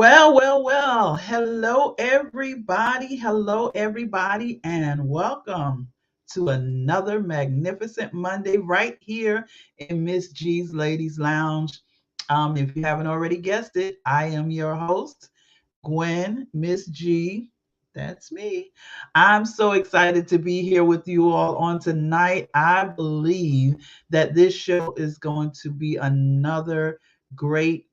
Well. Hello, everybody. Hello, everybody, and welcome to another magnificent Monday right here in Miss G's Ladies Lounge. If you haven't already guessed it, I am your host, Gwen, Miss G. That's me. I'm so excited to be here with you all on tonight. I believe that this show is going to be another great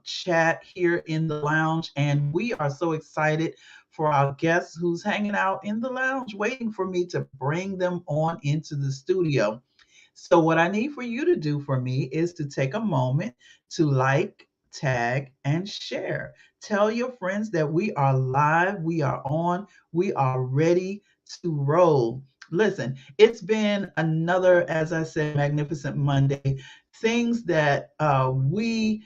chat here in the lounge. And we are so excited for our guests who's hanging out in the lounge, waiting for me to bring them on into the studio. So, what I need for you to do for me is to take a moment to like, tag, and share. Tell your friends that we are live, we are on, we are ready to roll. Listen, it's been another, as I said, magnificent Monday. Things that we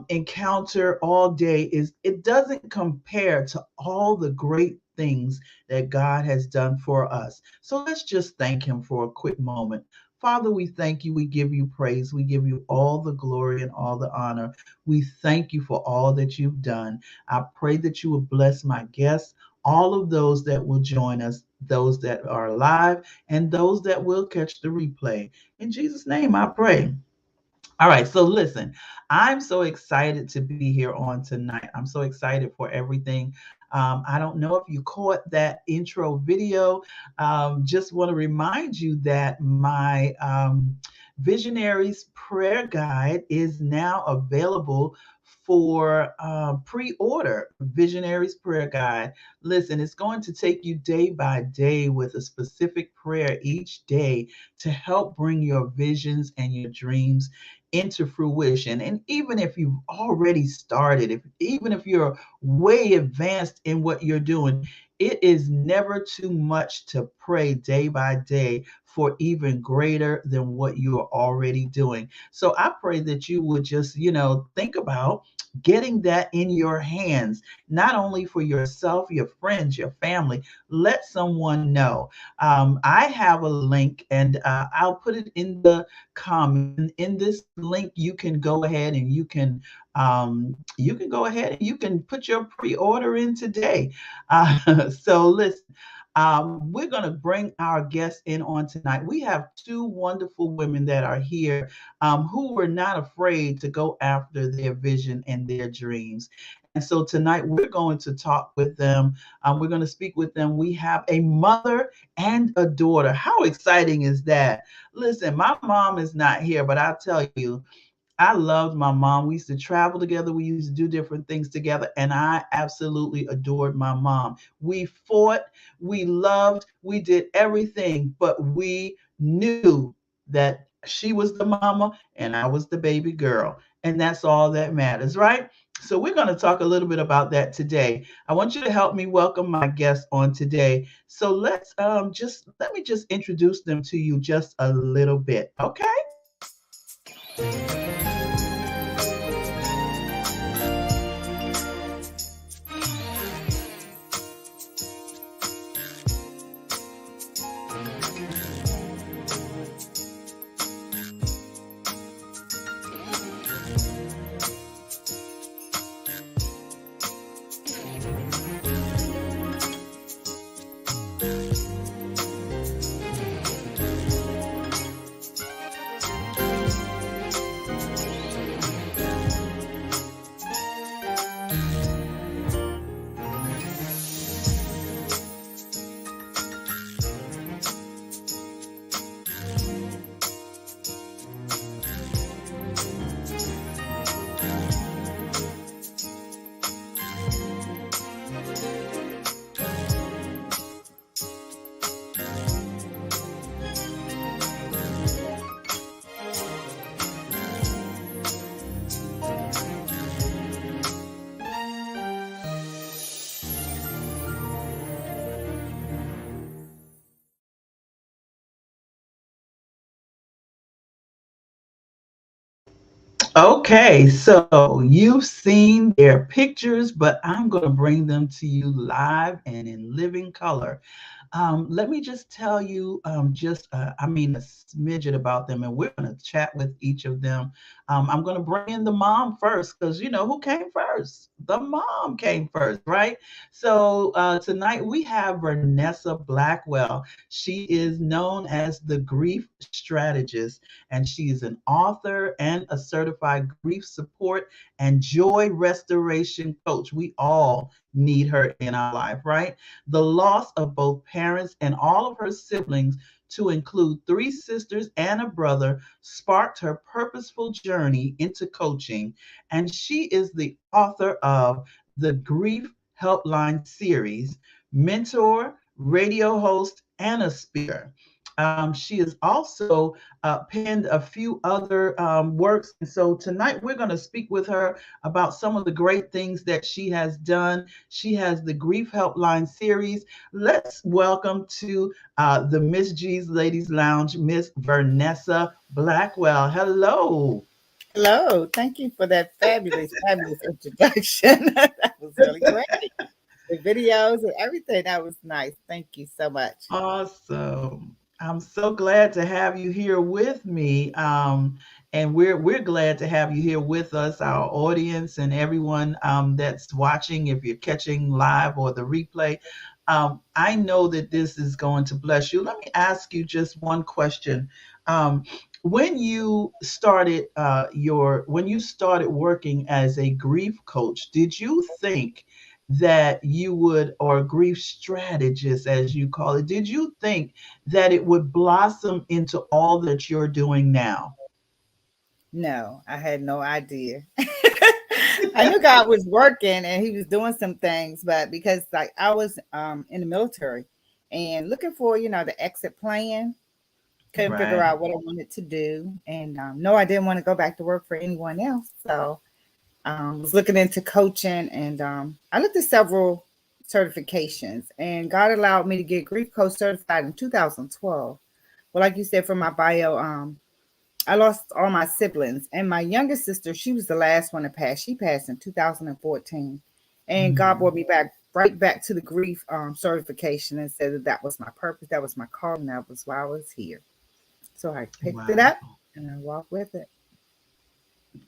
encounter all day is it doesn't compare to all the great things that God has done for us. So let's just thank Him for a quick moment. Father, we thank you. We give you praise. We give you all the glory and all the honor. We thank you for all that you've done. I pray that you will bless my guests, all of those that will join us, those that are alive, and those that will catch the replay. In Jesus' name, I pray. All right, so listen, I'm so excited to be here on tonight. I'm so excited for everything. I don't know if you caught that intro video. Just want to remind you that my Visionaries Prayer Guide is now available for pre-order. Visionaries Prayer Guide. Listen, it's going to take you day by day with a specific prayer each day to help bring your visions and your dreams into fruition. And even if you've already started, even if you're way advanced in what you're doing, it is never too much to pray day by day for even greater than what you are already doing. So I pray that you would just, think about getting that in your hands, not only for yourself, your friends, your family. Let someone know. I have a link, and I'll put it in the comment. In this link, you can go ahead and you can put your pre-order in today. So listen. We're going to bring our guests in on tonight. We have two wonderful women that are here who were not afraid to go after their vision and their dreams. And so tonight we're going to talk with them. We're going to speak with them. We have a mother and a daughter. How exciting is that? Listen, my mom is not here, but I'll tell you, I loved my mom. We used to travel together. We used to do different things together. And I absolutely adored my mom. We fought, we loved, we did everything, but we knew that she was the mama and I was the baby girl. And that's all that matters, right? So we're going to talk a little bit about that today. I want you to help me welcome my guests on today. So let me just introduce them to you just a little bit, okay? Okay, so you've seen their pictures, but I'm going to bring them to you live and in living color. Let me just tell you, a smidget about them, and we're going to chat with each of them. I'm going to bring in the mom first because, who came first? The mom came first, right? So tonight we have Vernessa Blackwell. She is known as the Grief Strategist, and she's an author and a certified grief support and joy restoration coach. We all need her in our life, right? The loss of both parents and all of her siblings, to include three sisters and a brother, sparked her purposeful journey into coaching. And she is the author of the Grief Helpline Series, mentor, radio host, and a speaker. She has also penned a few other works. And so tonight we're going to speak with her about some of the great things that she has done. She has the Grief Helpline Series. Let's welcome to the Miss G's Ladies Lounge, Miss Vernessa Blackwell. Hello. Hello, thank you for that fabulous introduction. That was really great. The videos and everything, that was nice. Thank you so much. Awesome. I'm so glad to have you here with me. And we're glad to have you here with us, our audience, and everyone that's watching, if you're catching live or the replay. I know that this is going to bless you. Let me ask you just one question. Um, when you started working as a grief coach, did you think that you would, or grief strategist, as you call it, did you think that it would blossom into all that you're doing now? No, I had no idea. I knew God was working and He was doing some things, but because like I was in the military and looking for the exit plan, couldn't figure Right. out what I wanted to do, and no, I didn't want to go back to work for anyone else. So was looking into coaching, and I looked at several certifications, and God allowed me to get grief coach certified in 2012. Well, like you said from my bio, I lost all my siblings, and my youngest sister, she was the last one to pass. She passed in 2014, and God Mhm. brought me back right back to the grief certification and said that that was my purpose, that was my calling, that was why I was here. So I picked it Wow. up and I walked with it.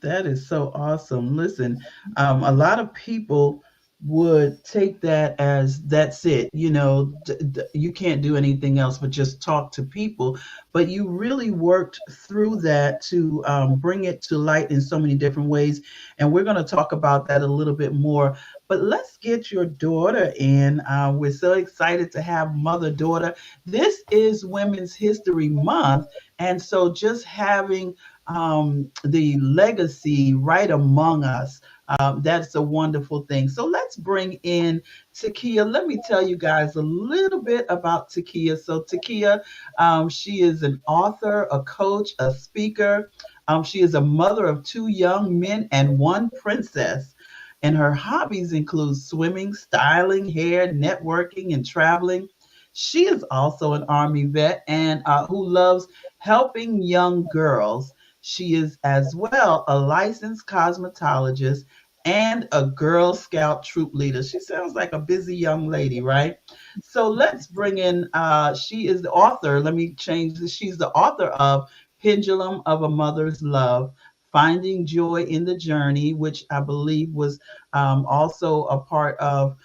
That is so awesome. Listen, a lot of people would take that as that's it. You can't do anything else but just talk to people. But you really worked through that to bring it to light in so many different ways. And we're going to talk about that a little bit more. But let's get your daughter in. We're so excited to have mother daughter. This is Women's History Month. And so just having the legacy right among us. That's a wonderful thing. So let's bring in Takia. Let me tell you guys a little bit about Takia. So Takia, she is an author, a coach, a speaker. She is a mother of two young men and one princess. And her hobbies include swimming, styling, hair, networking, and traveling. She is also an Army vet and who loves helping young girls. She is as well a licensed cosmetologist and a Girl Scout troop leader. She sounds like a busy young lady, right? So let's bring in, she is the author. Let me change this. She's the author of Pendulum of a Mother's Love, Finding Joy in the Journey, which I believe was also a part of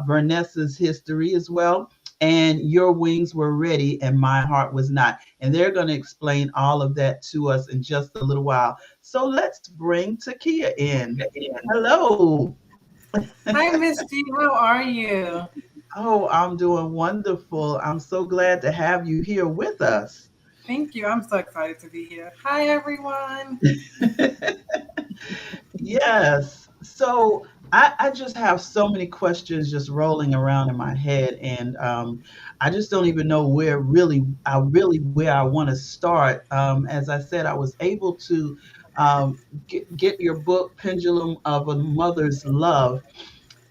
Vernessa's history as well. And Your Wings Were Ready and My Heart Was Not. And they're going to explain all of that to us in just a little while. So let's bring Takia in. Hello. Hi, Miss G. How are you? Oh, I'm doing wonderful. I'm so glad to have you here with us. Thank you. I'm so excited to be here. Hi, everyone. Yes. So I just have so many questions just rolling around in my head, and I just don't even know where I want to start. As I said, I was able to get your book, Pendulum of a Mother's Love,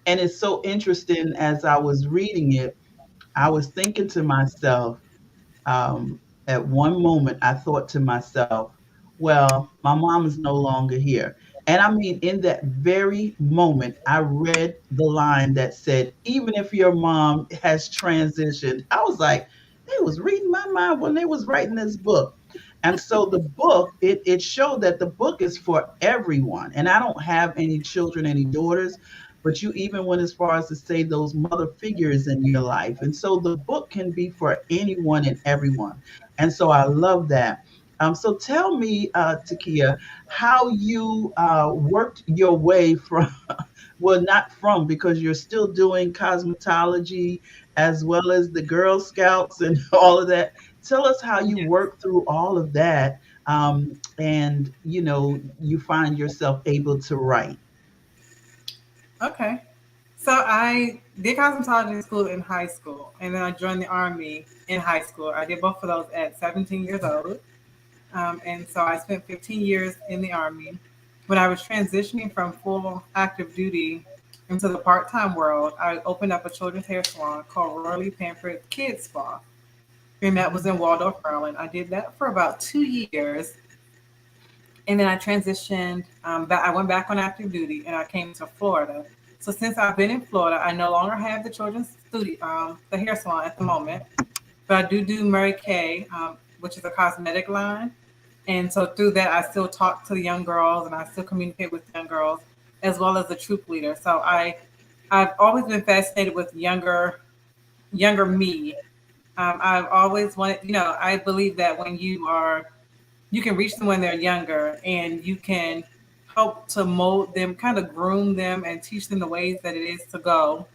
and it's so interesting. As I was reading it, I was thinking to myself, at one moment, I thought to myself, well, my mom is no longer here. And I mean, in that very moment, I read the line that said, even if your mom has transitioned, I was like, they was reading my mind when they was writing this book. And so the book, it showed that the book is for everyone. And I don't have any children, any daughters, but you even went as far as to say those mother figures in your life. And so the book can be for anyone and everyone. And so I love that. So tell me, Takia, how you worked your way from, well, not from, because you're still doing cosmetology as well as the Girl Scouts and all of that. Tell us how you Yeah. work through all of that, and you find yourself able to write. Okay. So I did cosmetology school in high school, and then I joined the army in high school. I did both of those at 17 years old. And so I spent 15 years in the army. When I was transitioning from full active duty into the part-time world, I opened up a children's hair salon called Royally Pampered Kids Spa, and that was in Waldorf, Maryland. I did that for about 2 years, and then I transitioned. I went back on active duty, and I came to Florida. So since I've been in Florida, I no longer have the children's studio, the hair salon at the moment, but I do Mary Kay, which is a cosmetic line. And so through that, I still talk to the young girls, and I still communicate with young girls, as well as the troop leader. So I've always been fascinated with younger me. I've always wanted, I believe that when you can reach them when they're younger, and you can help to mold them, kind of groom them, and teach them the ways that it is to go,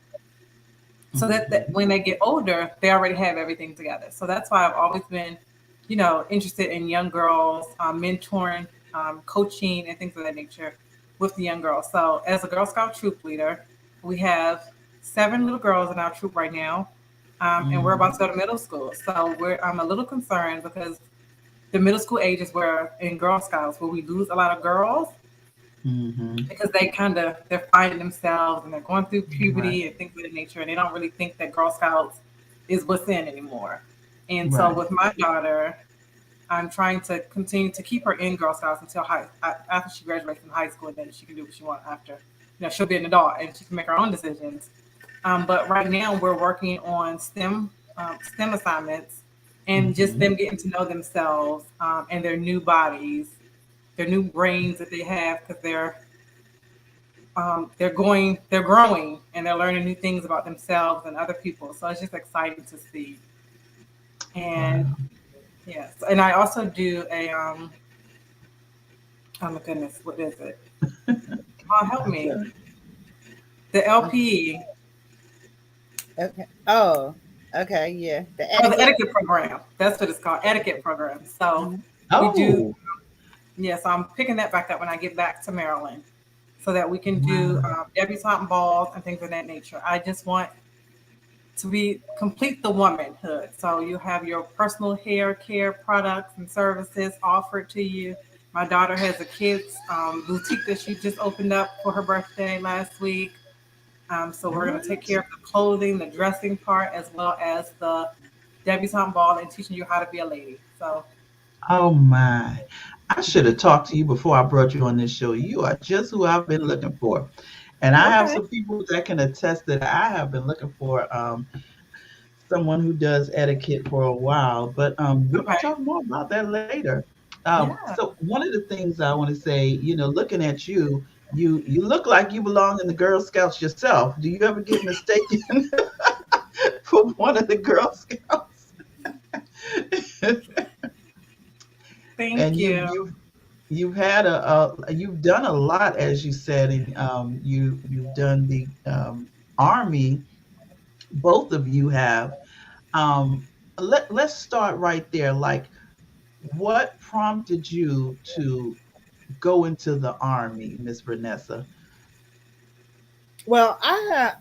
so that Mhm. when they get older, they already have everything together. So that's why I've always been, interested in young girls, mentoring, coaching, and things of that nature with the young girls. So as a Girl Scout troop leader, we have 7 little girls in our troop right now, and we're about to Mhm. go to middle school. So I'm a little concerned because the middle school age is where in Girl Scouts where we lose a lot of girls, Mhm. because they're finding themselves and they're going through Right. puberty and things of that nature, and they don't really think that Girl Scouts is what's in anymore. And so Right. with my daughter, I'm trying to continue to keep her in Girl Scouts until after she graduates from high school, and then she can do what she wants after. She'll be an adult and she can make her own decisions. But right now we're working on STEM assignments, and just Mhm. them getting to know themselves, and their new bodies, their new brains that they have, because they're growing, and they're learning new things about themselves and other people. So it's just exciting to see. And Wow. yes, and I also do oh my goodness, what is it? Oh, help That's me. it. The LPE, Okay. Oh, okay. Yeah. The oh, the etiquette. etiquette program. That's what it's called, etiquette program. So Mhm. we do, Oh, yeah. So I'm picking that back up when I get back to Maryland, so that we can do wow. debutante balls and things of that nature. I just want to be complete the womanhood. So you have your personal hair care products and services offered to you. My daughter has a kids boutique that she just opened up for her birthday last week. So we're going to take What? care of the clothing, the dressing part, as well as the debutante ball, and teaching you how to be a lady. So Oh my. I should have talked to you before I brought you on this show. You are just who I've been looking for. And I have okay, some people that can attest that I have been looking for someone who does etiquette for a while. But we're going to okay, talk more about that later. yeah. So one of the things I want to say, looking at you, you look like you belong in the Girl Scouts yourself. Do you ever get mistaken for one of the Girl Scouts? Thank And you. you've had you've done a lot, as you said, and you've done the army. Both of you have. Let's start right there. Like, what prompted you to go into the army, Miss Vernessa? Well, I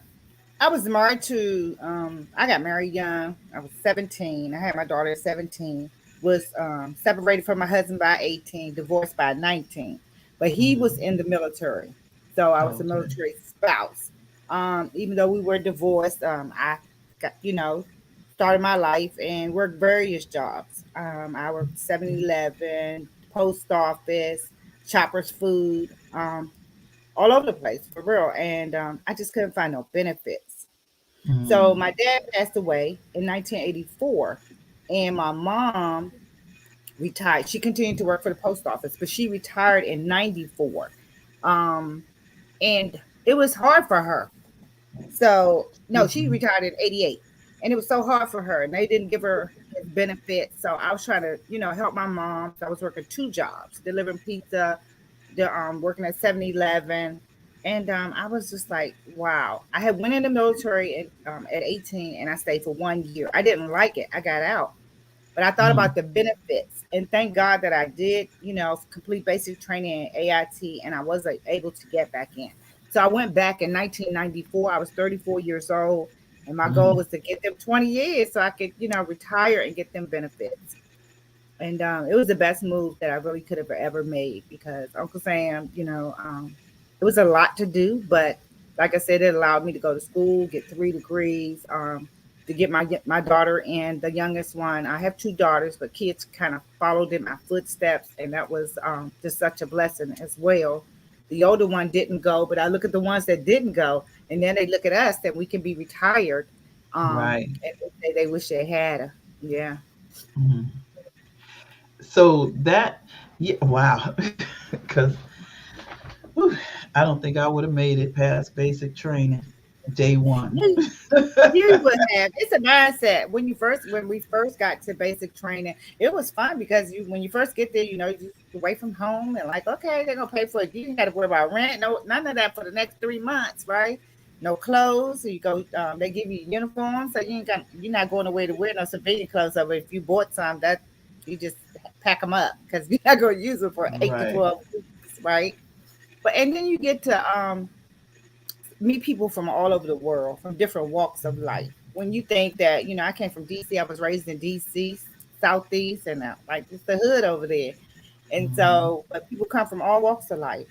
was married to I got married young. I was 17. I had my daughter at 17. Was separated from my husband by 18, divorced by 19. But he was Mhm. in the military. So I was a Okay. military spouse. Even though we were divorced, I got, started my life and worked various jobs. I worked 7-Eleven, post office, Shoppers Food. um, all over the place for real. And I just couldn't find no benefits. So Mm, my dad passed away in 1984, and my mom retired. She continued to work for the post office, but she retired in 94. Um, and it was hard for her. So no, excuse she me. retired in 88. And it was so hard for her, and they didn't give her his benefits. So I was trying to, help my mom. So I was working two jobs, delivering pizza, working at 7-Eleven. And I was just like, wow. I had went in the military at 18, and I stayed for 1 year. I didn't like it. I got out. But I thought Mm, about the benefits, and thank God that I did, complete basic training in AIT, and I was able to get back in. So I went back in 1994. I was 34 years old, and my goal mm, was to get them 20 years so I could, retire and get them benefits. And it was the best move that I really could have ever made because Uncle Sam, it was a lot to do, but like I said, it allowed me to go to school, get 3 degrees, to get my daughter and the youngest one. I have two daughters, but kids kind of followed in my footsteps, and that was just such a blessing as well. The older one didn't go, but I look at the ones that didn't go, and then they look at us that we can be retired, right. and they say they wish they had a, yeah. Mm. So that, yeah, wow. Because I don't think I would have made it past basic training day one. You would have. It's a mindset. When we first got to basic training, it was fun because when you first get there, you away from home and like, okay, they're gonna pay for it. You ain't got to worry about rent. No, none of that for the next 3 months, right? No clothes. So you go. They give you uniforms, so you're not going away to wear no civilian clothes. So if you bought some, that you just pack them up because you're not gonna use them for 8 to 12 weeks, right? But and then you get to meet people from all over the world, from different walks of life. When you think that, I came from DC, I was raised in DC, Southeast, and like it's the hood over there. And Mhm, so, but people come from all walks of life.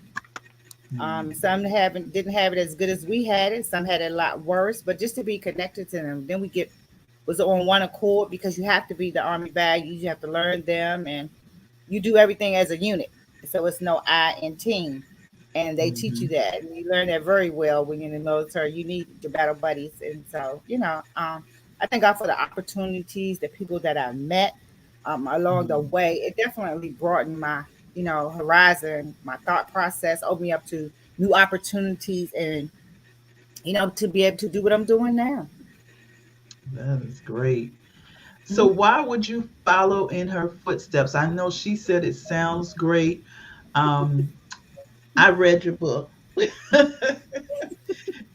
mhm, Some haven't didn't have it as good as we had it. Some had it a lot worse. But just to be connected to them, then we get was on one accord because you have to be the Army values. You have to learn them, and you do everything as a unit. So it's no I in team. And they teach you mhm, that. And you learn that very well when you're in the military. You need your battle buddies. And so, I thank God for the opportunities, the people that I met along the mhm. way. It definitely broadened my, horizon, my thought process, opened me up to new opportunities and, to be able to do what I'm doing now. That is great. So, Mhm. why would you follow in her footsteps? I know she said it sounds great. Um, I read your book,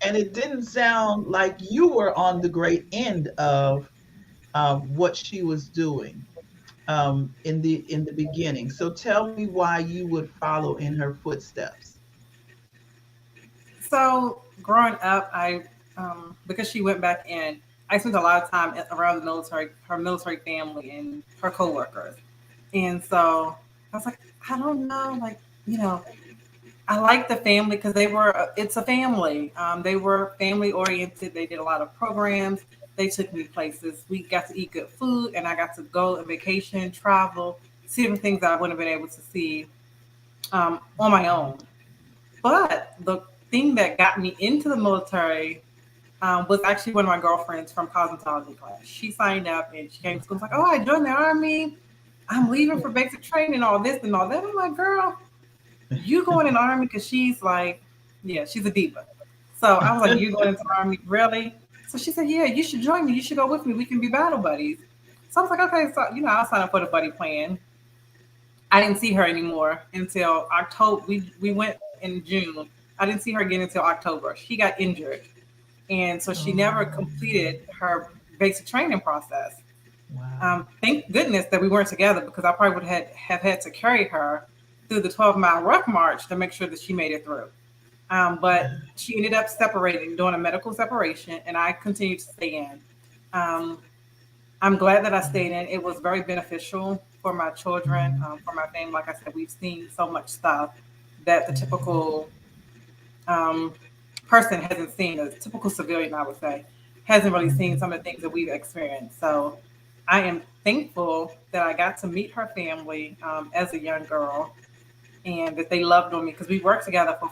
and it didn't sound like you were on the great end of what she was doing in the beginning. So, tell me why you would follow in her footsteps. So growing up, I because she went back in, I spent a lot of time around the military, her military family, and her coworkers, and so I was like, I don't know, like you know, I like the family because they were it's a family. They were family oriented. They did a lot of programs. They took me places. We got to eat good food, and I got to go on vacation, travel, see different things that I wouldn't have been able to see on my own. But the thing that got me into the military was actually one of my girlfriends from cosmetology class. She signed up and she came to school and was like, "Oh, I joined the army. I'm leaving for basic training, all this and all that." I'm like, "Girl, you going in the army?" Because she's like, yeah, she's a diva. So I was like, "You going into the army, really?" So she said, "Yeah, you should join me. You should go with me. We can be battle buddies." So I was like, "Okay." So I'll sign up for the buddy plan. I didn't see her anymore until October. We went in June. I didn't see her again until October. She got injured, and so she never Oh, completed her basic training process. wow. Thank goodness that we weren't together because I probably would have had to carry her through the 12-mile ruck march to make sure that she made it through. But she ended up separating, doing a medical separation, and I continued to stay in. Um, I'm glad that I stayed in. It was very beneficial for my children, Mhm, for my family. Like I said, we've seen so much stuff that the typical um, person hasn't seen. A typical civilian, I would say, hasn't really seen mhm, some of the things that we've experienced. So I am thankful that I got to meet her family as a young girl, and that they loved on me because we worked together for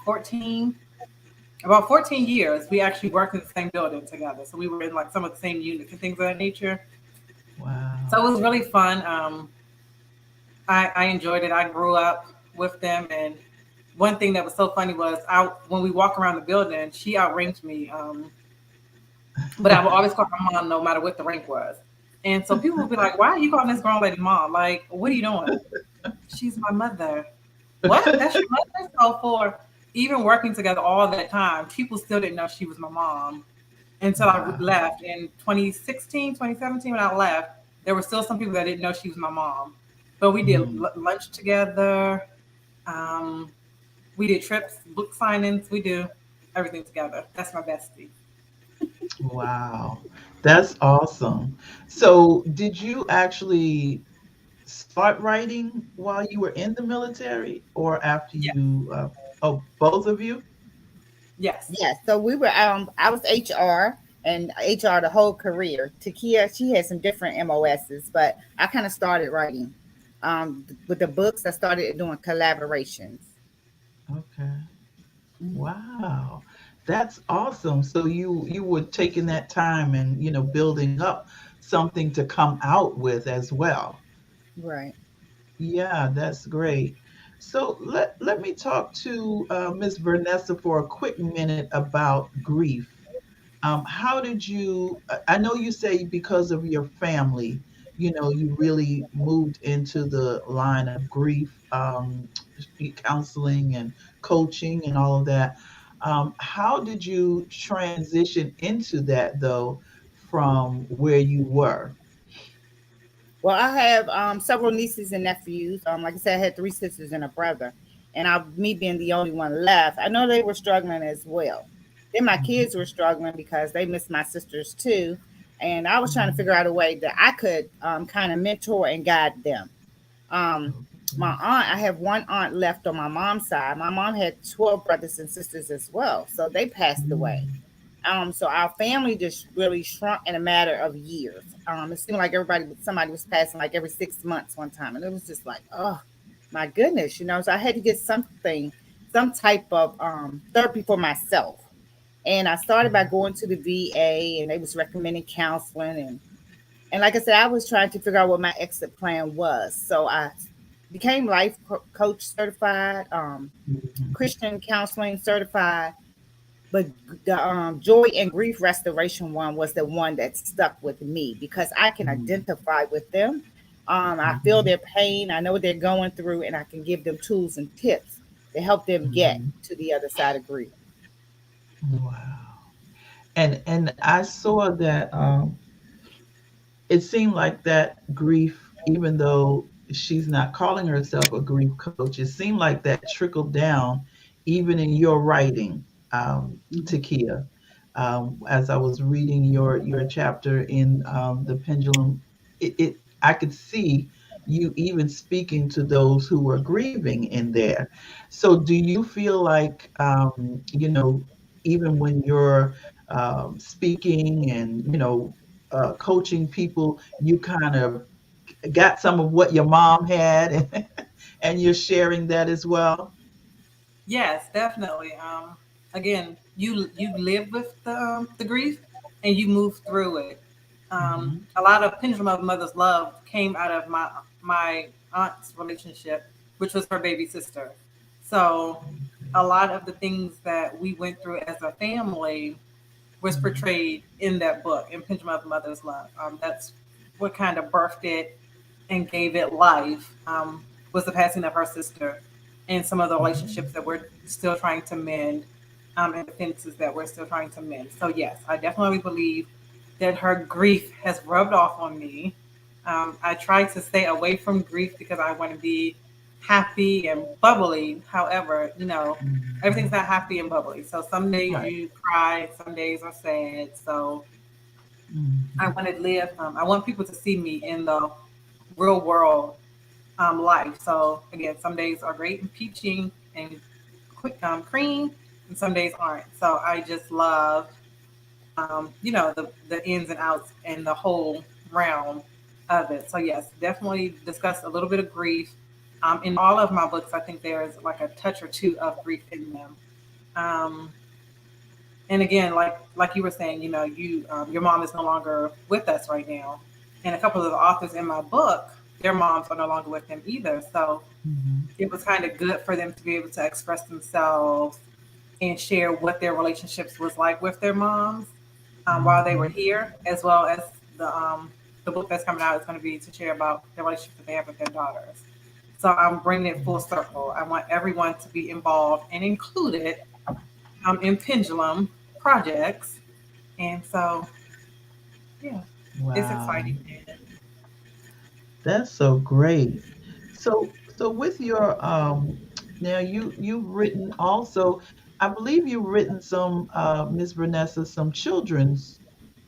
about 14 years. We actually worked in the same building together. So we were in like some of the same units and things of that nature. Wow. So it was really fun. I enjoyed it. I grew up with them. And one thing that was so funny was when we walk around the building, she outranked me. But I would always call her mom no matter what the rank was. And so people would be like, why are you calling this grown lady mom? Like, what are you doing? She's my mother. What? That's your mother? So for even working together all that time, people still didn't know she was my mom until I Wow. left in 2016, 2017. When I left, there were still some people that didn't know she was my mom. But we did Mm. lunch together. Um, we did trips, book signings. We do everything together. That's my bestie. Wow. That's awesome. So, did you actually start writing while you were in the military or after Yeah. you, oh, both of you? Yes. Yeah, so we were I was HR and HR the whole career. Takia, she had some different MOSs, but I kind of started writing. With the books, I started doing collaborations. Okay. Mhm. Wow. That's awesome. So you were taking that time and, building up something to come out with as well. Right. Yeah, that's great. So let me talk to Miss Vernessa for a quick minute about grief. How did you? I know you say because of your family, you really moved into the line of grief counseling and coaching and all of that. How did you transition into that though, from where you were? Well, I have several nieces and nephews. Like I said, I had three sisters and a brother, and me being the only one left, I know they were struggling as well. Then my Mhm, kids were struggling because they missed my sisters too, and I was trying to mhm. figure out a way that I could kind of mentor and guide them. Um, my Okay. aunt, I have one aunt left on my mom's side. My mom had 12 brothers and sisters as well, so they passed away. Mm, So our family just really shrunk in a matter of years. It seemed like somebody was passing like every 6 months one time, and it was just like, oh my goodness, you know. So I had to get something, some type of therapy for myself, and I started by going to the VA, and they was recommending counseling, and like I said, I was trying to figure out what my exit plan was. So I became life coach certified, mhm, Christian counseling certified, but the joy and grief restoration one was the one that stuck with me because I can mhm, identify with them. I feel mhm, their pain. I know what they're going through, and I can give them tools and tips to help them get mhm. to the other side of grief. Wow. And I saw that it seemed like that grief, even though she's not calling herself a grief coach, it seemed like that trickled down even in your writing, Mhm. Takia. As I was reading your chapter in the pendulum, I could see you even speaking to those who were grieving in there. So do you feel like even when you're speaking and coaching people, you kind of got some of what your mom had, and you're sharing that as well. Yes, definitely. Again, you live with the grief and you move through it. Mhm. A lot of Pendulum of Mother's Love came out of my aunt's relationship, which was her baby sister. So a lot of the things that we went through as a family was Mhm. portrayed in that book, in Pendulum of Mother's Love. That's what kind of birthed it and gave it life, was the passing of her sister and some of the relationships Mhm. that we're still trying to mend, and the fences that we're still trying to mend. So, yes, I definitely believe that her grief has rubbed off on me. I try to stay away from grief because I want to be happy and bubbly. However, everything's Mhm. not happy and bubbly. So some days Right. you cry, some days are sad. So I Mhm. want to live. I want people to see me in the real world life. So again, some days are great and peachy and quick cream, and some days aren't. So I just love, the ins and outs and the whole realm of it. So yes, definitely discuss a little bit of grief, In all of my books, I think there's like a touch or two of grief in them. Um, and again, like you were saying, your mom is no longer with us right now, and a couple of the authors in my book, their moms are no longer with them either. So Mhm. it was kind of good for them to be able to express themselves and share what their relationships was like with their moms while they were Mhm. here, as well as the book that's coming out is going to be to share about the relationship that they have with their daughters. So I'm bringing it full circle. I want everyone to be involved and included in Pendulum projects, and so yeah, it's Wow. exciting. That's so great. So with your now you've written also, I believe you've written some Miss Vernessa, some children's.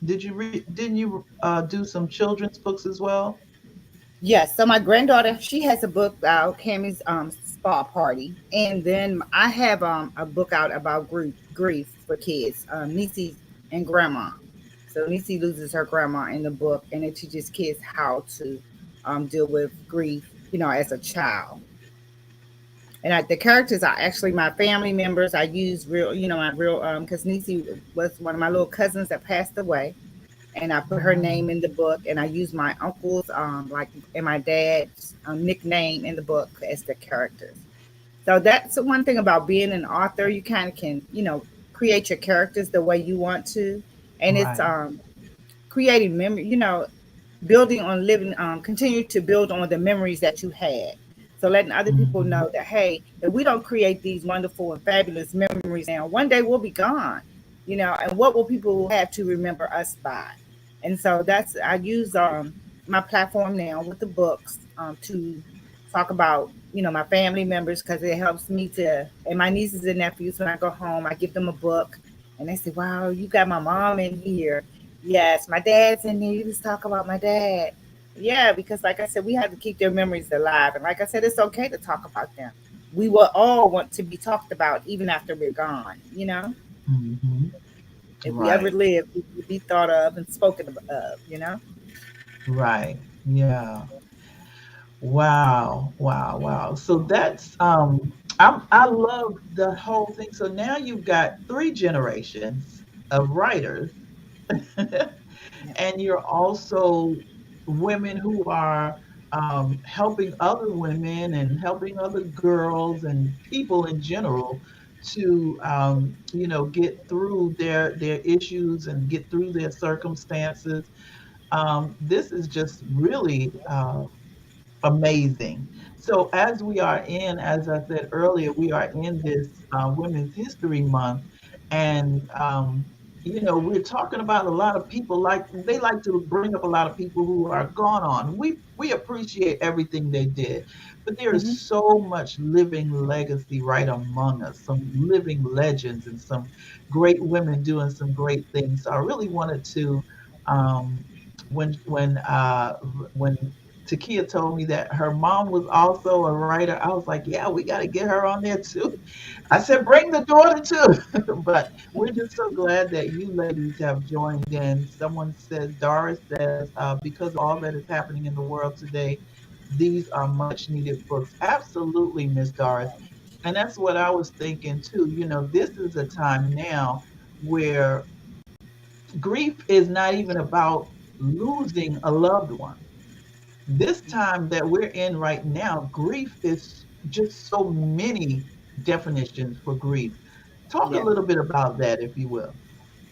Didn't you do some children's books as well? Yes. So my granddaughter, she has a book out, Cammy's spa party, and then I have a book out about grief for kids, Niecy and grandma. So Niecy loses her grandma in the book, and it teaches kids how to deal with grief, as a child. And the characters are actually my family members. I use real, my real, because Niecy was one of my little cousins that passed away, and I put her Wow. name in the book, and I use my uncle's like and my dad's nickname in the book as the characters. So that's the one thing about being an author. You kind of can, create your characters the way you want to, and it's Right. creating memory. Building on living, continue to build on the memories that you had. So letting other people Hmm. know that, hey, if we don't create these wonderful and fabulous memories now, one day we'll be gone, and what will people have to remember us by? And so I use my platform now with the books to talk about, my family members, because it helps me to, and my nieces and nephews, when I go home, I give them a book and they say, wow, you got my mom in here. Yes, my dad's in there. You just talk about my dad. Yeah, because like I said, we have to keep their memories alive. And like I said, it's okay to talk about them. We will all want to be talked about even after we're gone. Hmm. If we ever Right. live, we will be thought of and spoken of. Right. Yeah. Wow. Wow. Wow. So that's I love the whole thing. So now you've got three generations of writers. Yeah. And you're also women who are helping other women and helping other girls and people in general to get through their issues and get through their circumstances. This is just really amazing. So as I said earlier, we are in this Women's History Month, and we're talking about a lot of people, like they like to bring up a lot of people who are gone on. We appreciate everything they did, but there is Hmm. so much living legacy right among us, some living legends and some great women doing some great things. So I really wanted to um, when Takia told me that her mom was also a writer, I was like, yeah, we got to get her on there too. I said, bring the daughter too. But we're just so glad that you ladies have joined in. Someone says, Doris says, because of all that is happening in the world today, these are much needed books. Absolutely, Miss Doris. And that's what I was thinking too. This is a time now where grief is not even about losing a loved one. This time that we're in right now, grief is just so many definitions for grief. Talk a Yeah. little bit about that, if you will,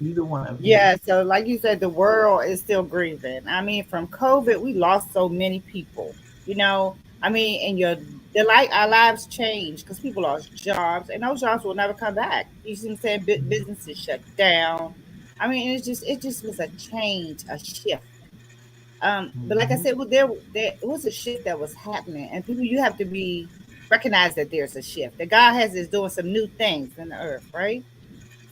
either one of you. Yeah. So, like you said, the world is still grieving. I mean, from COVID, we lost so many people. I mean, and our lives changed because people lost jobs, and those jobs will never come back. You see what I'm saying? Businesses shut down. I mean, it just was a change, a shift. But like I Mhm. said, well, there it was a shift that was happening, and people, you have to be recognize that there's a shift. That God is doing some new things in the earth, right?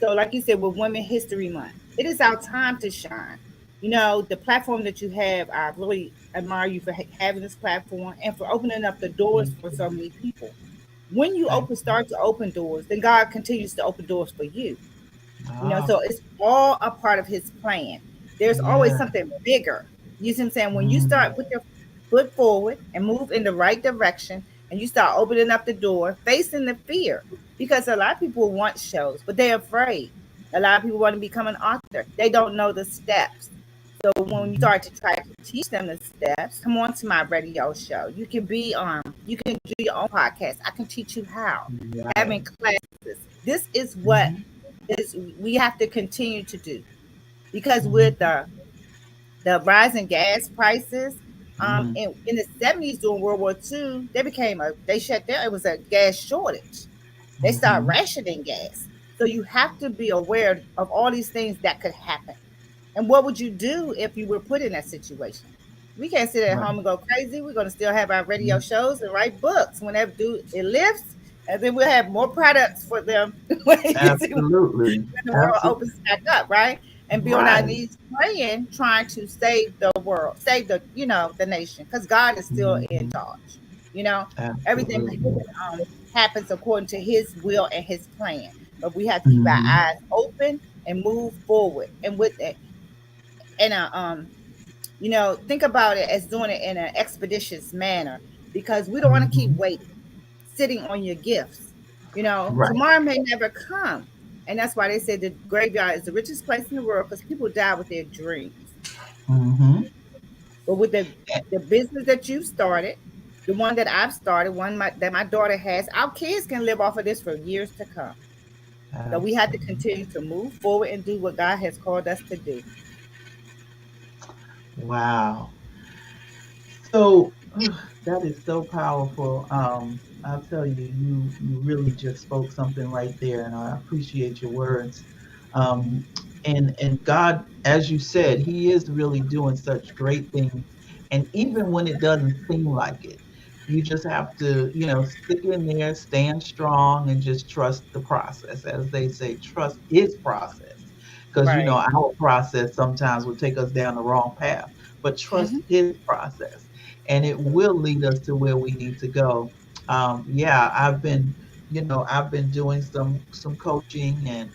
So, like you said, with Women History Month, it is our time to shine. The platform that you have, I really admire you for having this platform and for opening up the doors Thank for you. so many people. When you Thank you. start to open doors, then God continues to open doors for you. Ah, So it's all a part of his plan. There's always yeah. something bigger. You see what I'm saying? When you start Mm, put your foot forward and move in the right direction and you start opening up the door, facing the fear. Because a lot of people want shows, but they're afraid. A lot of people want to become an author. They don't know the steps. So when you Mhm. start to try to teach them the steps, come on to my radio show. You can be you can do your own podcast. I can teach you how. Right. Having classes. This is what Mhm. is we have to continue to do. Because with Mhm. the rising gas prices, Mhm. in the 70s during World War II, they shut down. It was a gas shortage. They start Mhm. rationing gas. So you have to be aware of all these things that could happen. And what would you do if you were put in that situation? We can't sit at Right. home and go crazy. We're going to still have our radio Mhm. shows and write books whenever it lifts, and then we'll have more products for them when Absolutely. the world Absolutely. opens back up, right? And be on our Right. knees praying, trying to save the world, save the nation, because God is still in Mhm. charge. You know, everything Absolutely. happens according to His will and His plan. But we have to keep our Mhm. eyes open and move forward. And with it, and think about it as doing it in an expeditious manner, because we don't want to keep Mhm. waiting, sitting on your gifts. Right. Tomorrow may never come. And that's why they say the graveyard is the richest place in the world, because people die with their dreams. Mhm. But with the business that you've started, the one that I've started, that my daughter has, our kids can live off of this for years to come. So we have to Absolutely. continue to move forward and do what God has called us to do. Wow. So that is so powerful. I'll tell you, you really just spoke something right there, and I appreciate your words. Um, and God, as you said, He is really doing such great things, and even when it doesn't seem like it, you just have to, stick in there, stand strong, and just trust the process. As they say, trust His process, because Right. our process sometimes will take us down the wrong path, but trust Hmm. His process and it will lead us to where we need to go. Yeah, I've been doing some coaching and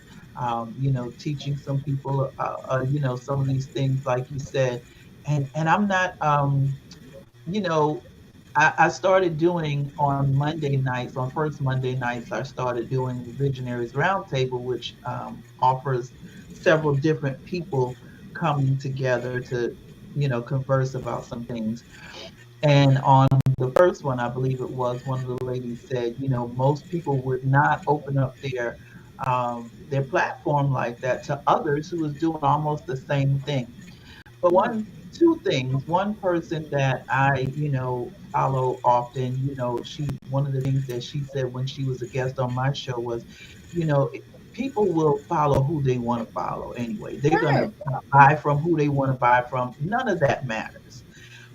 teaching some people, some of these things like you said, and I'm not, you know, I started doing on Monday nights, on first Monday nights, I started doing the Visionaries Roundtable, which offers several different people coming together to, converse about some things. And on the first one, I believe it was, one of the ladies said, most people would not open up their platform like that to others who was doing almost the same thing. But two things. One person that I, follow often, one of the things that she said when she was a guest on my show was, people will follow who they want to follow anyway. They're Right. gonna buy from who they want to buy from. None of that matters.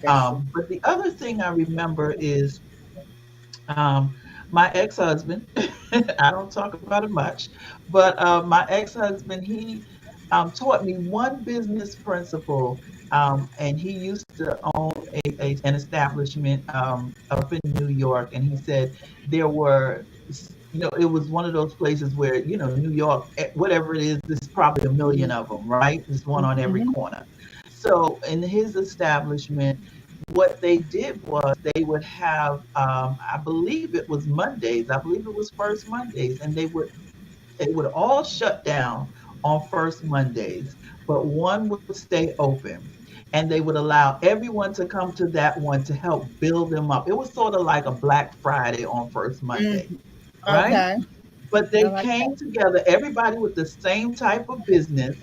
That's true. But the other thing I remember is um, my ex-husband. I don't talk about it much, but my ex-husband, he taught me one business principle, and he used to own an establishment up in New York, and he said there were. It was one of those places where, New York, whatever it is, there's probably a million of them, right? There's one on every Hmm. corner. So in his establishment, what they did was they would have, I believe it was Mondays, I believe it was first Mondays, and they would all shut down on first Mondays, but one would stay open. And they would allow everyone to come to that one to help build them up. It was sort of like a Black Friday on first Monday, Hmm. right? Okay. But I they like that. came together, everybody with the same type of business,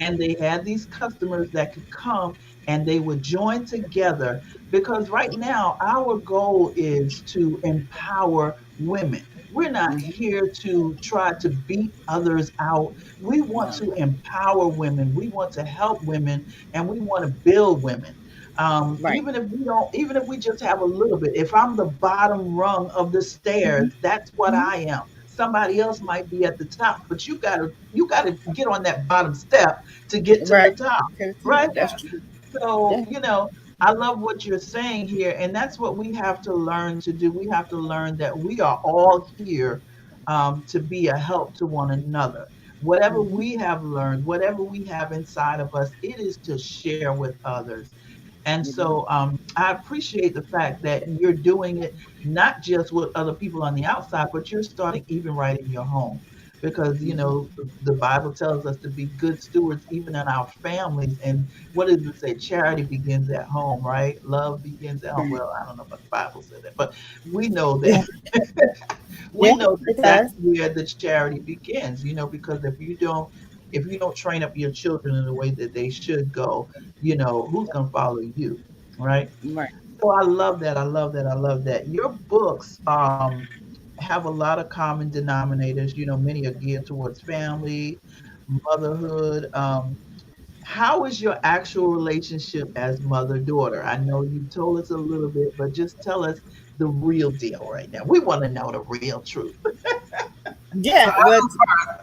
and they had these customers that could come and they would join together because right now our goal is to empower women. We're not here to try to beat others out. We want No. to empower women. We want to help women and we want to build women. Right. Even if we just have a little bit, if I'm the bottom rung of the Hmm. stairs, that's what Hmm. I am. Somebody else might be at the top, but you gotta get on that bottom step to get to Right. the top, Okay, right? that's true. So, Yeah. I love what you're saying here, and that's what we have to learn to do. We have to learn that we are all here to be a help to one another. Whatever Hmm. we have learned, whatever we have inside of us, it is to share with others. And It so is. I appreciate the fact that you're doing it not just with other people on the outside, but you're starting even right in your home. Because, the Bible tells us to be good stewards even in our families. And what does it say? Charity begins at home, right? Love begins at home. Well, I don't know if the Bible said that, but we know Yeah, that we yeah, know it that's does. where the charity begins, because if you don't train up your children in the way that they should go, who's going to follow you, right? Right. So I love that. I love that. I love that. Your books have a lot of common denominators. Many are geared towards family, motherhood. How is your actual relationship as mother-daughter? I know you told us a little bit, but just tell us the real deal right now. We want to know the real truth. So Yeah. Well,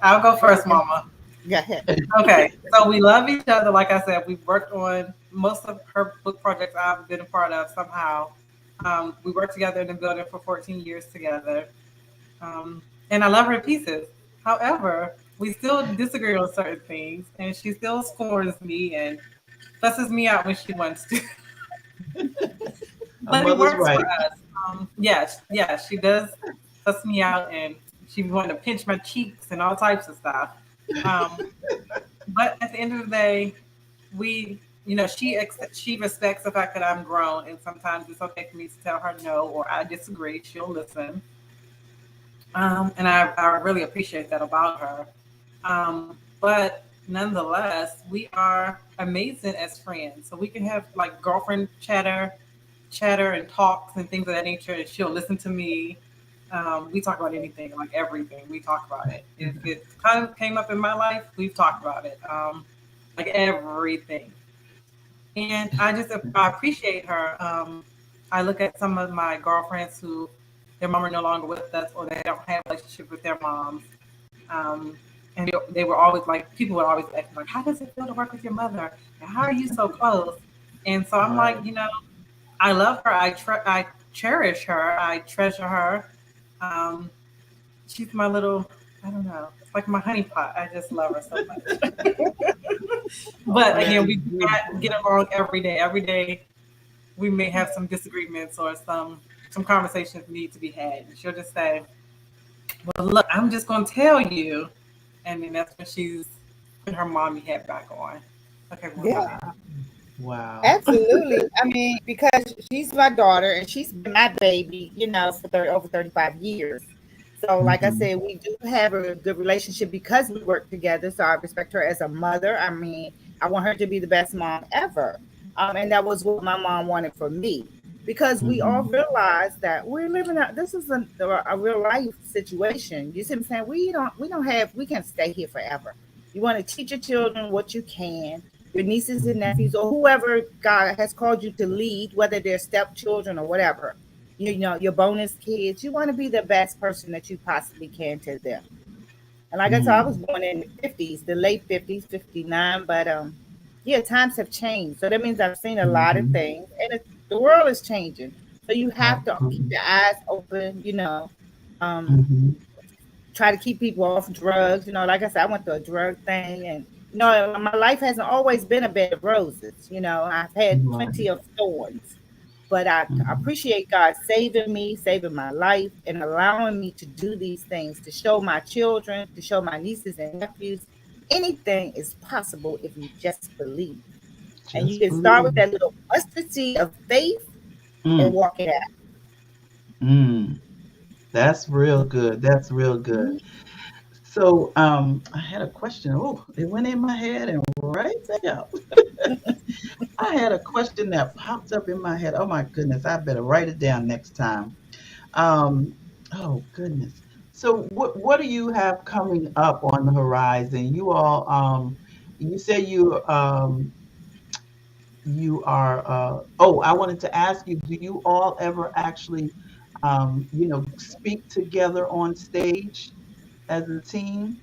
I'll go first, okay. Mama. Go ahead. Okay, so we love each other. Like I said, we've worked on most of her book projects I've been a part of somehow. We worked together in the building for 14 years together. And I love her to pieces. However, we still disagree on certain things, and she still scorns me and fusses me out when she wants to. A But it mother's works for right. us. Yes, she does fuss me out, and she wanted to pinch my cheeks and all types of stuff. Um, but at the end of the day, she respects the fact that I'm grown, and sometimes it's okay for me to tell her no or I disagree. She'll listen, and I really appreciate that about her. But nonetheless, we are amazing as friends, so we can have like girlfriend chatter and talks and things of that nature, and she'll listen to me. We talk about anything, like everything. We talk about it. If it kind of came up in my life, we've talked about it. Like everything. And I appreciate her. I look at some of my girlfriends who their mom are no longer with us, or they don't have a relationship with their moms. Um, and they were always like, people would always ask, like, how does it feel to work with your mother? And how are you so close? And so I'm Right. like, I love her. I cherish her. I treasure her. Um, she's my little, I don't know, it's like my honey pot. I just love her so much. Oh, But that again, is we do not beautiful. get along every day. Every day we may have some disagreements or some conversations need to be had. And she'll just say, well, look, I'm just gonna tell you, and then that's when she's putting her mommy hat back on. Okay, well, go Yeah. ahead. Wow. Absolutely. I mean, because she's my daughter and she's been my baby, for over 35 years. So, like I Mhm. said, we do have a good relationship because we work together. So, I respect her as a mother. I mean, I want her to be the best mom ever. And that was what my mom wanted for me because we all Mhm. realize that we're living out. This is a real life situation. You see what I'm saying? We can't stay here forever. You want to teach your children what you can, your nieces and Mhm. nephews, or whoever God has called you to lead, whether they're stepchildren or whatever. Your bonus kids. You want to be the best person that you possibly can to them. And like I said, I was Mm. born in the 50s, the late 50s, 59. But yeah, times have changed. So that means I've seen a lot of Mhm. things, and the world is changing. So you have to keep Absolutely. your eyes open. Um, Mhm. try to keep people off drugs. Like I said, I went through a drug thing, and my life hasn't always been a bed of roses. I've had plenty Right. of thorns, but I Mhm. appreciate God saving me, saving my life, and allowing me to do these things to show my children, to show my nieces and nephews, anything is possible if you just believe. And you Just can start with believe. that little mustard seed of faith and Mm. walk it out. Mm. That's real good. That's real good. Mhm. So, I had a question. Oh, it went in my head and right back out. I had a question that popped up in my head. Oh my goodness, I better write it down next time. Um, oh goodness. So what do you have coming up on the horizon? You all, you say you are, oh, I wanted to ask you, do you all ever actually, speak together on stage as a team?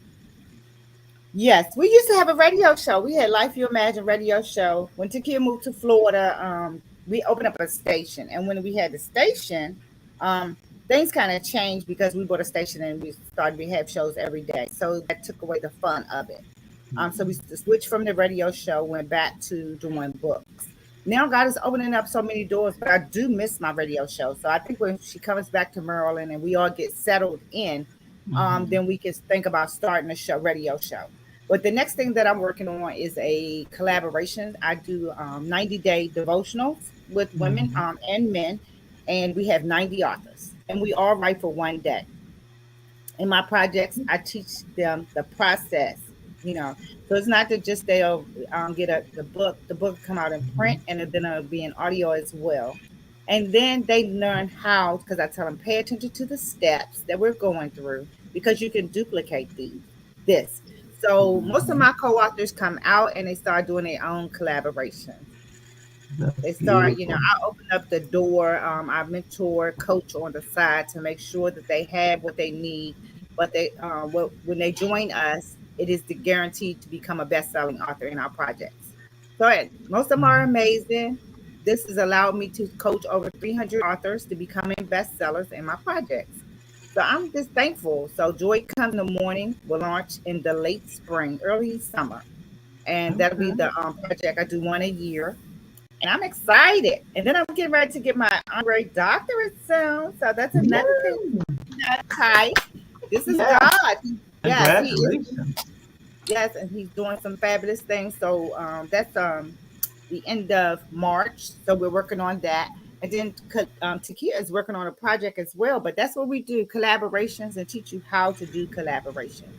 Yes, we used to have a radio show. We had Life You Imagine radio show. When Takia moved to Florida, we opened up a station. And when we had the station, um, things kind of changed because we bought a station and we have shows every day. So that took away the fun of it. So we Mhm. switched from the radio show, went back to doing books. now God is opening up so many doors, but I do miss my radio show. So I think when she comes back to Maryland and we all get settled in, Mhm. then we can think about starting a radio show. But the next thing that I'm working on is a collaboration. I do 90-day devotionals with women Mhm. and men, and we have 90 authors, and we all write for one day. In my projects, I teach them the process, you know. So it's not that just they'll get the book come out in print, Mhm. and then it'll be in audio as well. And then they learn how, because I tell them, pay attention to the steps that we're going through because you can duplicate this. So most of Mhm. my co-authors come out and they start doing their own collaborations. That's They start, beautiful. I open up the door. I mentor, coach on the side to make sure that they have what they need. But when they join us, it is the guaranteed to become a best-selling author in our projects. So most of them are Mhm. amazing. This has allowed me to coach over 300 authors to becoming bestsellers in my projects. So I'm just thankful. So Joy Comes in the Morning will launch in the late spring, early summer. And that'll be Okay. the project. I do one a year, and I'm excited. And then I'm getting ready to get my honorary doctorate soon. So that's another thing. Yay. Hi. This is Yes. God. Yes, He is. Congratulations. Yes, and He's doing some fabulous things. So that's the end of March. So we're working on that. And then Takia is working on a project as well. But that's what we do, collaborations, and teach you how to do collaborations.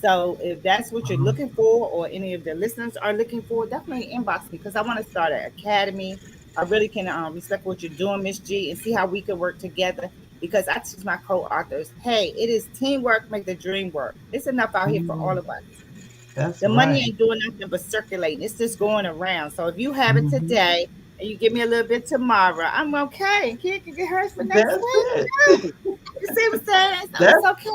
So if that's what you're looking for, or any of the listeners are looking for, definitely inbox me because I want to start an academy. I really can respect what you're doing, Miss G, and see how we can work together. Because I teach my co-authors, hey, it is teamwork make the dream work. It's enough out here for all Mhm. of us. That's The money right. ain't doing nothing but circulating. It's just going around. So if you have it Mhm. today and you give me a little bit tomorrow, I'm okay. And Kid can get hers for next That's week it. too. You see what I'm saying? So it's That's okay.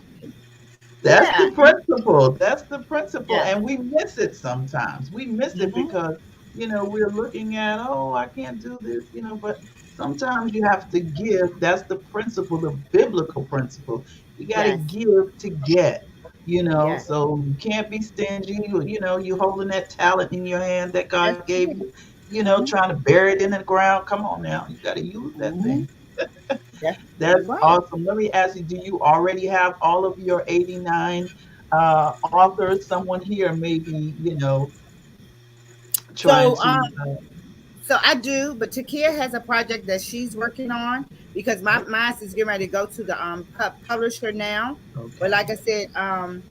That's Yeah. the principle. That's the principle. Yeah. And we miss it sometimes. We miss it Mm-hmm. because, we're looking at, oh, I can't do this, but sometimes you have to give. That's the principle, the biblical principle. You got to Yes. give to get, Yes. so you can't be stingy. You holding that talent in your hand that God That's gave you, it. Mm-hmm. trying to bury it in the ground. Come on now. You got to use that Mm-hmm. thing. You're That's right. awesome. Let me ask you, do you already have all of your 89 authors? Someone here maybe, trying So to, so I do, but Takia has a project that she's working on because oh, mine is getting ready to go to the publisher now. But okay. like I said,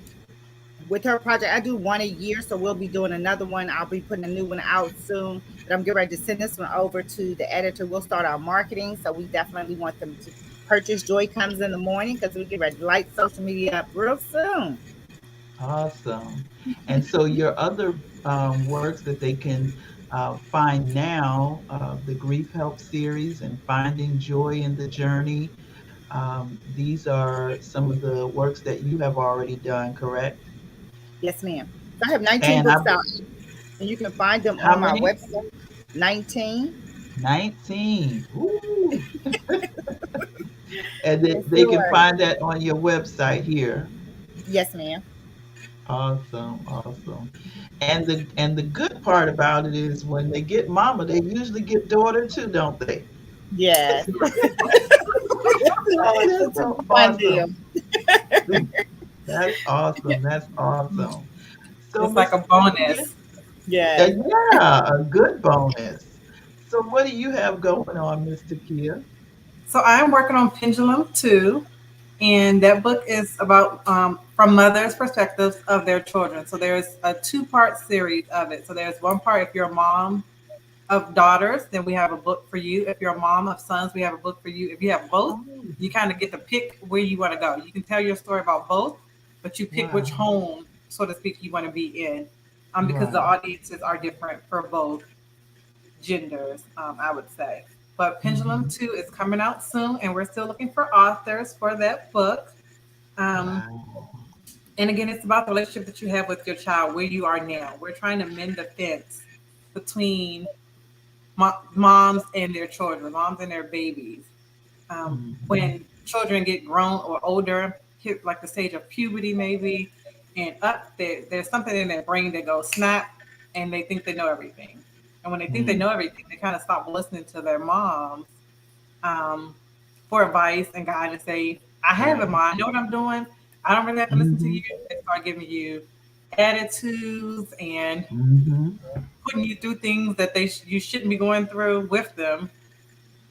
with her project, I do one a year, so we'll be doing another one. I'll be putting a new one out soon, but I'm getting ready to send this one over to the editor. We'll start our marketing, so we definitely want them to purchase Joy Comes in the Morning because we get ready to light social media up real soon. Awesome. And so your other works that they can find now, the Grief Help series and Finding Joy in the Journey, these are some of the works that you have already done, correct? Yes, ma'am. So I have 19 And books out, and you can find them how on my many? website. 19. 19. Ooh. And Yes, they can sure. find that on your website here. Yes, ma'am. Awesome, awesome. And the good part about it is when they get mama, they usually get daughter too, don't they? Yes. Oh, it's That's such a so fun deal. awesome. That's awesome. That's awesome. So It's like Miss a Takia, bonus. Yes. yeah, a good bonus. So what do you have going on, Miss Takia? So I'm working on Pendulum too, and that book is about from mothers' perspectives of their children. So there's a two-part series of it. So there's one part if you're a mom of daughters, then we have a book for you. If you're a mom of sons, we have a book for you. If you have both, Oh, you kind of get to pick where you want to go. You can tell your story about both, but you pick which wow. home, so to speak, you want to be in, because the Right. audiences are different for both genders, I would say. But Pendulum Mhm. 2 is coming out soon, and we're still looking for authors for that book. Um, Wow. and again, it's about the relationship that you have with your child, where you are now. We're trying to mend the fence between moms and their children, moms and their babies. Mhm. When children get grown or older, hit like the stage of puberty maybe, and up there, there's something in their brain that goes snap, and they think they know everything. And when they think they know everything, they kind of stop listening to their moms um, for advice and guidance. Say, I have it, mom. I know what I'm doing. I don't really have to listen to Mm-hmm. you. They start giving you attitudes and Mm-hmm. putting you through things that you shouldn't be going through with them.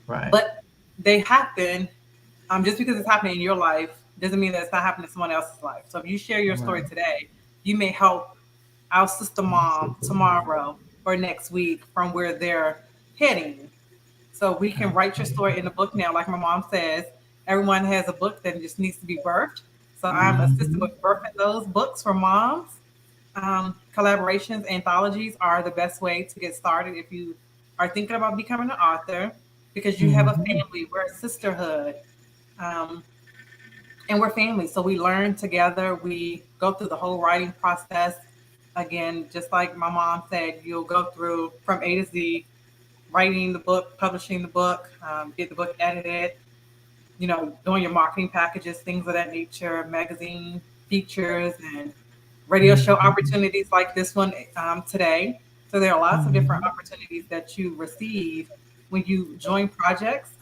Right. But they happen. Just because it's happening in your life doesn't mean that it's not happening in someone else's life. So if you share your story Right. today, you may help our sister mom Absolutely. tomorrow or next week from where they're heading. So we can write your story in the book now. Like my mom says, everyone has a book that just needs to be birthed. So I'm assisting Mm-hmm. with birthing those books for moms. Collaborations, anthologies are the best way to get started if you are thinking about becoming an author because you have a Mm-hmm. family. We're a sisterhood. Um, and we're family. So we learn together. We go through the whole writing process. Again, just like my mom said, you'll go through from A to Z, writing the book, publishing the book, get the book edited, doing your marketing packages, things of that nature, magazine features, and radio show Mm-hmm. opportunities like this one today. So there are lots of different Mm-hmm. opportunities that you receive when you join projects,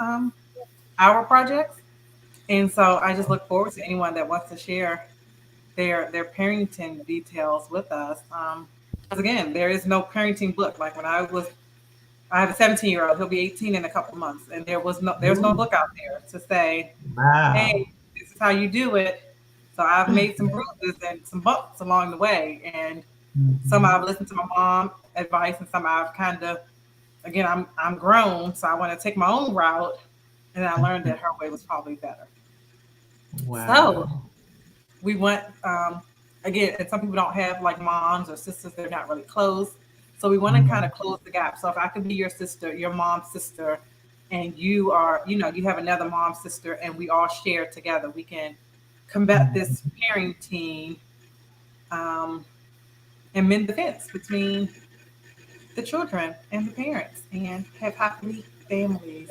our projects. And so I just look forward to anyone that wants to share their parenting details with us. Because again, there is no parenting book. Like I have a 17-year-old. He'll be 18 in a couple of months, and there's no Ooh. book out there to say, Wow. hey, this is how you do it. So I've made some bruises and some bumps along the way, and some Mm-hmm. I've listened to my mom advice, and some I've kind of again I'm grown, so I want to take my own route, and I learned that her way was probably better. So Wow. we went again, and some people don't have like moms or sisters; they're not really close. So we want to kind of Mm-hmm. close the gap. So if I could be your sister, your mom's sister, and you are, you have another mom's sister, and we all share together, we can combat this Mm-hmm. parenting um, and mend the fence between the children and the parents, and have happy families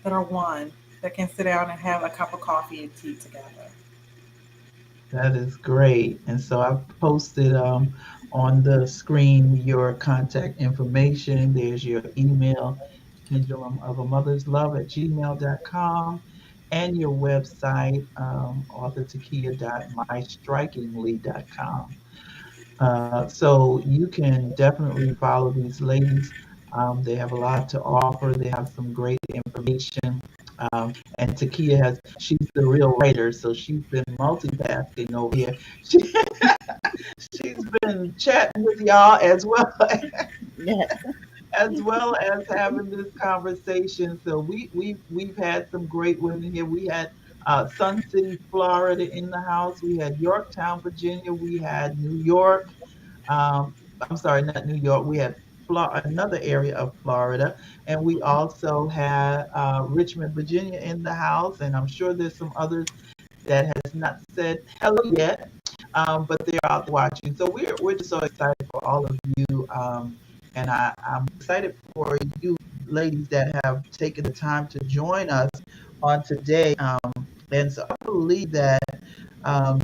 that are one that can sit down and have a cup of coffee and tea together. That is great. And so I've posted on the screen your contact information. There's your email, pendulum of a mother's love at gmail.com, and your website, authortakia.mystrikingly.com. So you can definitely follow these ladies. They have a lot to offer. They have some great information. And Takia she's the real writer, so she's been multitasking over here. She, she's been chatting with y'all Yes. as well as having this conversation. So we've had some great women here. We had Sun City, Florida in the house. We had Yorktown, Virginia. We had New York. I'm sorry, not New York. We had another area of Florida, and we also had Richmond, Virginia in the house. And I'm sure there's some others that has not said hello yet, but they're out watching. So we're just so excited for all of you, and I'm excited for you ladies that have taken the time to join us on today. And so I believe that um,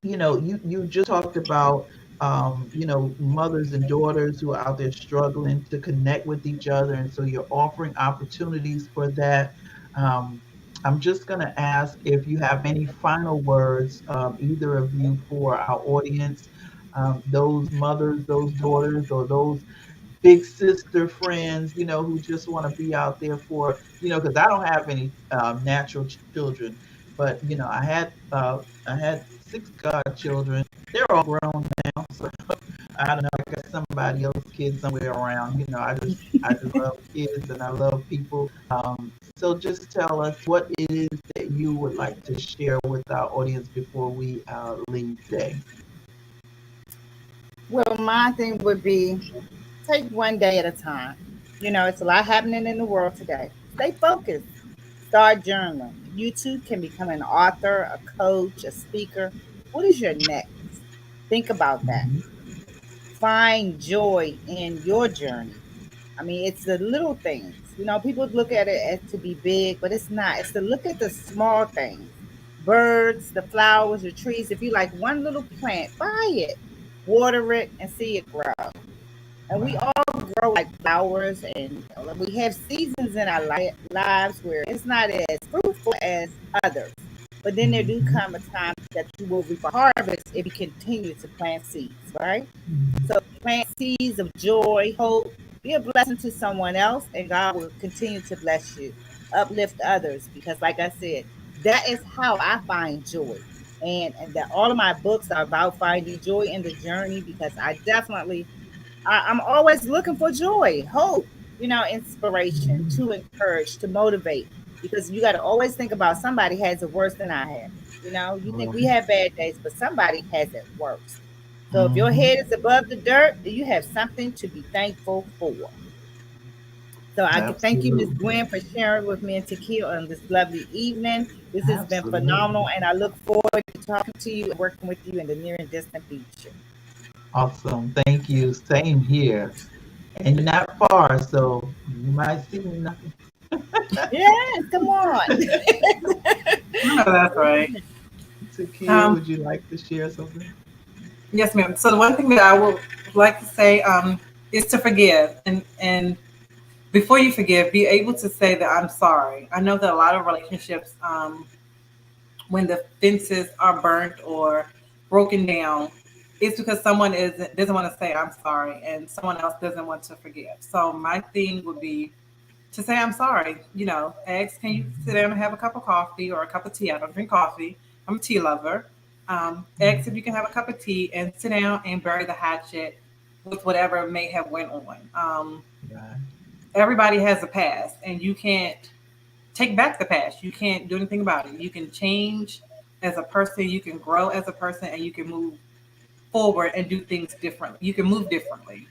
you just talked about mothers and daughters who are out there struggling to connect with each other, and so you're offering opportunities for that. um, I'm just going to ask if you have any final words, either of you, for our audience, those mothers, those daughters, or those big sister friends, who just want to be out there for, because I don't have any natural children, but I had six godchildren. They're all grown now, so I don't know. I got somebody else's kids somewhere around. I just love kids and I love people. So just tell us what it is that you would like to share with our audience before we leave today. Well, my thing would be take one day at a time. It's a lot happening in the world today. Stay focused. Start journaling. You too can become an author, a coach, a speaker. What is your next? Think about that. Mhm. Find joy in your journey. I mean, it's the little things. People look at it as to be big, but it's not. It's to look at the small things. Birds, the flowers, the trees. If you like one little plant, buy it, water it, and see it grow. And we Right. all grow like flowers, and we have seasons in our lives where it's not as fruitful as others. But then there do Mhm. come a time that you will reap a harvest if you continue to plant seeds, right? Mhm. So plant seeds of joy, hope, be a blessing to someone else, and God will continue to bless you, uplift others. Because, like I said, that is how I find joy. And that all of my books are about finding joy in the journey, because I'm always looking for joy, hope, inspiration, Mhm. to encourage, to motivate. Because you got to always think about somebody has it worse than I have. You think we Right. have bad days, but somebody has it worse. So if your Mhm. head is above the dirt, you have something to be thankful for. So I can thank you, Miss Absolutely. Gwen, for sharing with me and Takia on this lovely evening. This has been phenomenal, Absolutely. and I look forward to talking to you and working with you in the near and distant future. Awesome. Thank you. Same here. And you're not far, so you might see me nothing. Yes, come on. I know that's right. Takia, Um, would you like to share something? yes, ma'am. So the one thing that I would like to say is to forgive, and before you forgive, be able to say that I'm sorry. I know that a lot of relationships, when the fences are burnt or broken down, it's because someone doesn't want to say I'm sorry, and someone else doesn't want to forgive. So my thing would be to say I'm sorry. Ask, can you sit down and have a cup of coffee or a cup of tea? I don't drink coffee. I'm a tea lover. Ask if you can have a cup of tea and sit down and bury the hatchet with whatever may have went on. Right. Everybody has a past, and you can't take back the past. You can't do anything about it. You can change as a person. You can grow as a person, and you can move forward and do things differently. You can move differently.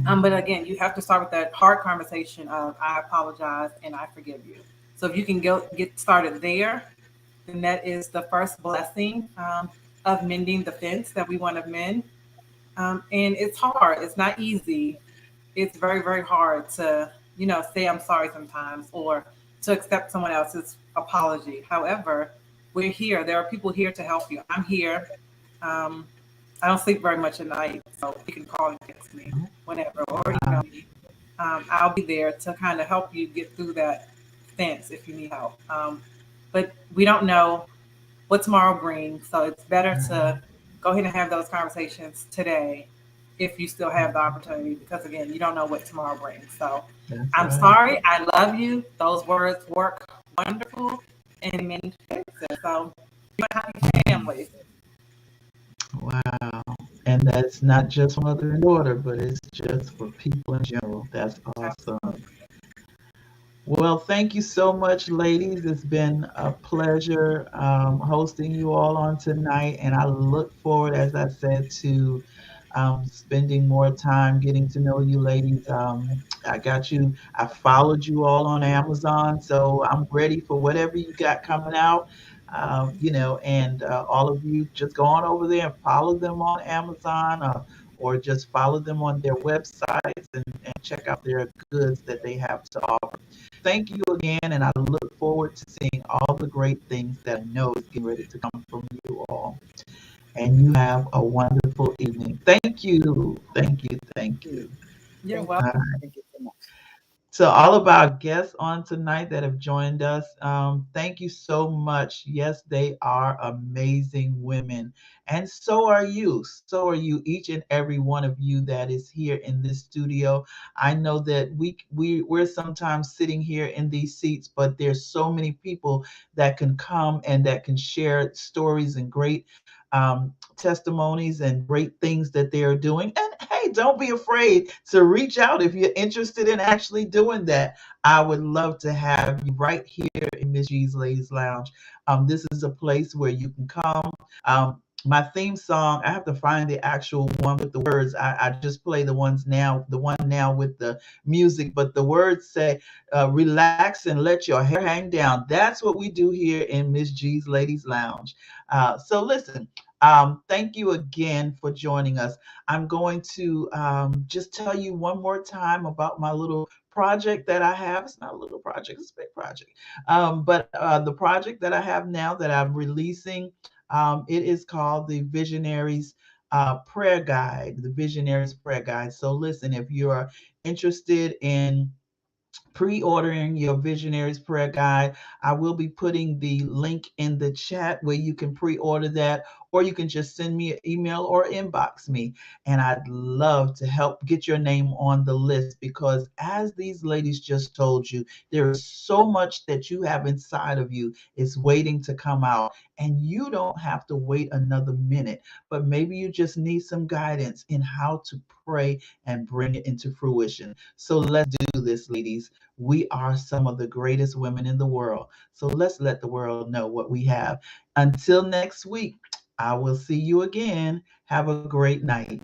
But Mhm. again, you have to start with that hard conversation of I apologize and I forgive you. So if you can get started there, then that is the first blessing of mending the fence that we want to mend. And it's hard. It's not easy. It's very, very hard to, say I'm sorry sometimes or to accept someone else's apology. However, we're here. There are people here to help you. I'm here. Um, I don't sleep very much at night, so you can call and text me whenever or email Wow. me. I'll be there to kind of help you get through that fence if you need help. But we don't know what tomorrow brings, so it's better to go ahead and have those conversations today if you still have the opportunity, because again, you don't know what tomorrow brings. So That's I'm right. sorry, I love you. Those words work wonderful and many fences. So you're a happy family. Wow. And that's not just mother and daughter, but it's just for people in general. That's awesome. Absolutely. Well, thank you so much, ladies. It's been a pleasure hosting you all on tonight. And I look forward, as I said, to spending more time getting to know you ladies. I followed you all on Amazon, so I'm ready for whatever you got coming out. And all of you just go on over there and follow them on Amazon, or just follow them on their websites and check out their goods that they have to offer. Thank you again, and I look forward to seeing all the great things that I know is getting ready to come from you all. And you have a wonderful evening. Thank you. Thank you. Thank you. You're Thank welcome. you. Thank you so much. So, all of our guests on tonight that have joined us, thank you so much. Yes, they are amazing women, and so are you. So are you, each and every one of you that is here in this studio. I know that we're sometimes sitting here in these seats, but there's so many people that can come and that can share stories and great testimonies and great things that they are doing. And hey, don't be afraid to reach out if you're interested in actually doing that. I would love to have you right here in Miss G's Ladies Lounge. This is a place where you can come. My theme song, I have to find the actual one with the words. I just play the one now with the music, but the words say, relax and let your hair hang down. That's what we do here in Miss G's Ladies Lounge. So listen, thank you again for joining us. I'm going to just tell you one more time about my little project that I have. It's not a little project, it's a big project. But the project that I have now that I'm releasing, it is called the Visionaries prayer guide, the Visionaries Prayer Guide. So listen, if you're interested in pre-ordering your Visionaries Prayer Guide, I will be putting the link in the chat where you can pre-order that, or you can just send me an email or inbox me, and I'd love to help get your name on the list, because as these ladies just told you, there is so much that you have inside of you is waiting to come out, and you don't have to wait another minute, but maybe you just need some guidance in how to pray and bring it into fruition. So let's do this, ladies. We are some of the greatest women in the world. So let's let the world know what we have. Until next week, I will see you again. Have a great night.